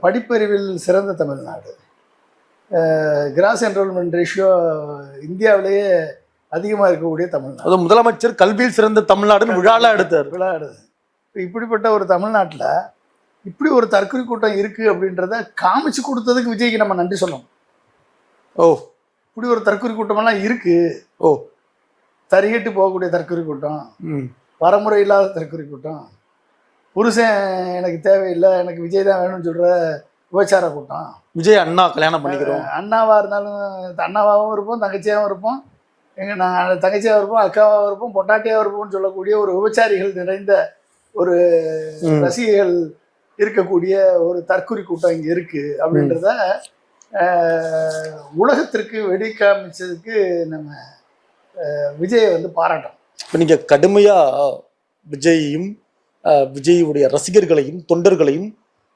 படிப்பறிவில் சிறந்த Tamil Nadu. Cross enrolment ratio இந்தியாவிலேயே அதிகமாக இருக்கக்கூடிய தமிழ்நாடு. அது முதலமைச்சர் கல்வியில் சிறந்த தமிழ்நாடுன்னு விழாலாம் எடுத்தார். விழா எடுது. இப்படிப்பட்ட ஒரு தமிழ்நாட்டில் இப்படி ஒரு தற்கொலை கூட்டம் இருக்குது அப்படின்றத காமிச்சு கொடுத்ததுக்கு விஜய்க்கு நம்ம நன்றி சொல்லணும். ஓ, இப்படி ஒரு தற்கொலை கூட்டமெல்லாம் இருக்குது. ஓ, தறிகட்டு போகக்கூடிய தற்கொலை கூட்டம், வரமுறை இல்லாத தற்கொலை கூட்டம், புருஷன் எனக்கு தேவையில்லை எனக்கு விஜய் தான் வேணும்னு சொல்கிற விபச்சார கூட்டம். விஜய் அண்ணா கல்யாணம் பண்ணிக்கிறோம், அண்ணாவாக இருந்தாலும் அண்ணாவாகவும் இருப்போம், தங்கச்சியாகவும் இருப்போம், நாங்கள் தங்கச்சியாக இருப்போம், அக்காவாக இருப்போம், பொட்டாட்டியாக இருப்போம்னு சொல்லக்கூடிய ஒரு விபச்சாரிகள் நிறைந்த ஒரு ரசிகைகள் இருக்கக்கூடிய ஒரு தற்கொலை கூட்டம் இங்கே இருக்குது அப்படின்றத உலகத்திற்கு வெடி காமிச்சதுக்கு நம்ம விஜயை வந்து பாராட்டோம். இப்போ நீங்கள் கடுமையாக விஜயையும் விஜயுடைய ரசிகர்களையும் தொண்டர்களையும்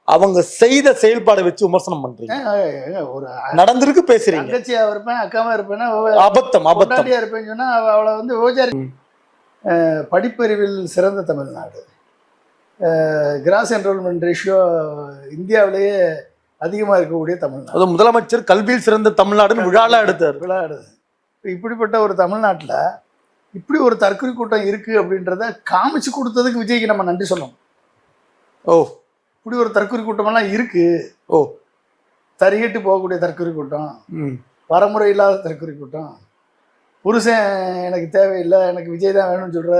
அவங்க செய்த செயல்பாடை வச்சு விமர்சனம் பண்றீங்க. ஒரு நடந்திருக்கு பேசுறீங்க. தங்கச்சியா இருப்பேன் அக்காவா இருப்பேன்னா அபத்தம் அபத்தம் இருப்பேன்னு சொன்னா அவளை வந்து விபச்சாரி. படிப்பறிவில் சிறந்த தமிழ்நாடு. கிராஸ் என்ரோல்மெண்ட் ரேஷியோ இந்தியாவிலேயே அதிகமாக இருக்கக்கூடிய தமிழ்நாடு. அது முதலமைச்சர் கல்வியில் சிறந்த தமிழ்நாடுன்னு விழாலாம் எடுத்தார். விழா எடுது. இப்படிப்பட்ட ஒரு தமிழ்நாட்டில் இப்படி ஒரு தற்கொலை கூட்டம் இருக்குது அப்படின்றத காமிச்சு கொடுத்ததுக்கு விஜய்க்கு நம்ம நன்றி சொல்லணும். ஓ, இப்படி ஒரு தற்கொலை கூட்டமெல்லாம் இருக்குது. ஓ, தறிகட்டு போகக்கூடிய தற்கொலை கூட்டம், வரமுறை இல்லாத தற்கொலை கூட்டம், புருஷன் எனக்கு தேவையில்லை எனக்கு விஜய் தான் வேணும்னு சொல்கிற